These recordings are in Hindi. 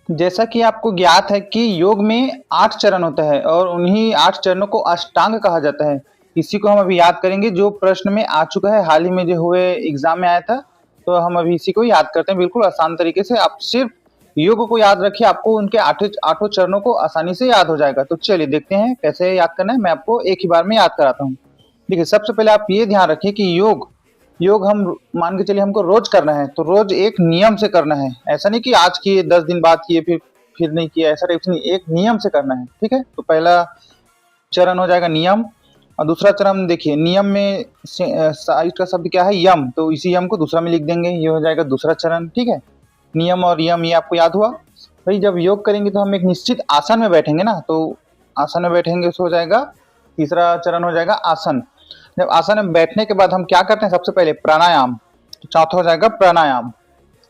जैसा कि आपको ज्ञात है कि योग में 8 चरण होते हैं और उन्हीं 8 चरणों को अष्टांग कहा जाता है। इसी को हम अभी याद करेंगे जो प्रश्न में आ चुका है, हाल ही में जो हुए एग्ज़ाम में आया था। तो हम अभी इसी को याद करते हैं बिल्कुल आसान तरीके से। आप सिर्फ़ योग को याद रखिए, आपको उनके आठों चरणों को आसानी से याद हो जाएगा। तो चलिए देखते हैं कैसे याद करना है, मैं आपको एक ही बार में याद कराता हूँ। देखिए, सबसे पहले आप ये ध्यान रखिए कि योग योग हम मान के चलिए हमको रोज करना है, तो रोज एक नियम से करना है। ऐसा नहीं कि आज किए 10 दिन बाद किए फिर नहीं किया, ऐसा टाइप से नहीं, एक नियम से करना है। ठीक है, तो पहला चरण हो जाएगा नियम। और दूसरा चरण देखिए, नियम में साइड का शब्द क्या है, यम, तो इसी यम को दूसरा में लिख देंगे, ये हो जाएगा दूसरा चरण। ठीक है, नियम और यम ये आपको याद हुआ। भाई जब योग करेंगे तो हम एक निश्चित आसन में बैठेंगे ना, तो आसन में बैठेंगे उसको हो जाएगा तीसरा चरण हो जाएगा आसन। जब आसन में बैठने के बाद हम क्या करते हैं, सबसे पहले प्राणायाम, तो चौथा हो जाएगा प्राणायाम।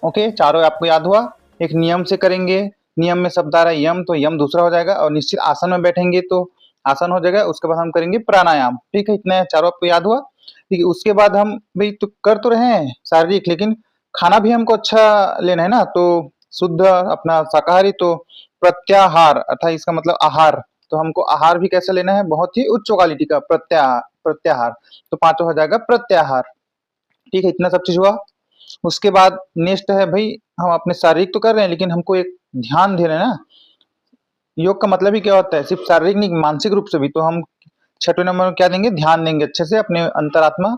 ओके, चारों आपको याद हुआ। एक नियम से करेंगे, नियम में शब्द आ रहा है यम, तो यम दूसरा हो जाएगा, और निश्चित आसन में बैठेंगे तो आसन हो जाएगा। उसके बाद हम करेंगे प्राणायाम। ठीक है, इतने चारों आपको याद हुआ। ठीक है, उसके बाद हम भाई तो कर तो रहे हैं शारीरिक, लेकिन खाना भी हमको अच्छा लेना है ना, तो शुद्ध अपना शाकाहारी, तो प्रत्याहार अर्थात इसका मतलब आहार। तो हमको आहार भी कैसे लेना है, बहुत ही उच्च क्वालिटी का प्रत्याहार प्रत्याहार। तो पांचवा हो जाएगा प्रत्याहार। ठीक है, इतना सब चीज हुआ। उसके बाद नेक्स्ट है भाई, हम अपने शारीरिक तो कर रहे हैं लेकिन हमको एक ध्यान दे रहे हैं ना। योग का मतलब ही क्या होता है, सिर्फ शारीरिक नहीं मानसिक रूप से भी। तो हम छठवें नंबर में क्या देंगे, ध्यान देंगे अच्छे से अपने अंतरात्मा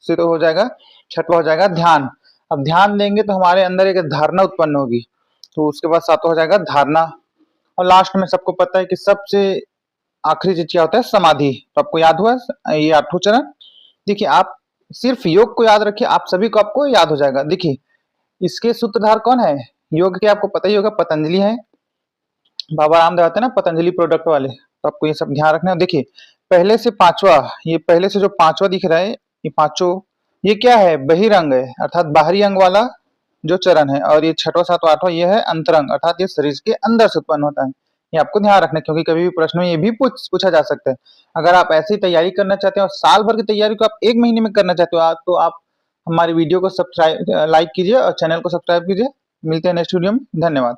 से। तो हो जाएगा छठवा हो जाएगा ध्यान। अब ध्यान देंगे तो हमारे अंदर एक धारणा उत्पन्न होगी, तो उसके बाद सातवां हो जाएगा धारणा। और लास्ट में सबको पता है कि सबसे आखिरी चीज क्या होता है, समाधि। तो आपको याद हुआ ये आठों चरण। देखिए, आप सिर्फ योग को याद रखिए, आप सभी को आपको याद हो जाएगा। देखिए, इसके सूत्रधार कौन है योग के, आपको पता ही होगा, पतंजलि है। बाबा रामदेव आते हैं ना पतंजलि प्रोडक्ट वाले, तो आपको ये सब ध्यान रखना है। देखिए, पहले से पांचवा, ये पहले से जो पांचवा दिख रहा है, ये पांचों, ये क्या है, बहिरंग है, अर्थात बाहरी अंग वाला जो चरण है। और ये छठवा सातवां आठवां ये है अंतरंग, अर्थात ये शरीर के अंदर से उत्पन्न होता है। ये आपको ध्यान रखना है, क्योंकि कभी भी प्रश्न में ये भी पूछा जा सकता है। अगर आप ऐसी तैयारी करना चाहते हैं और साल भर की तैयारी को आप एक महीने में करना चाहते हो, तो आप हमारी वीडियो को सब्सक्राइब लाइक कीजिए और चैनल को सब्सक्राइब कीजिए। मिलते हैं नेक्स्ट वीडियो में, धन्यवाद।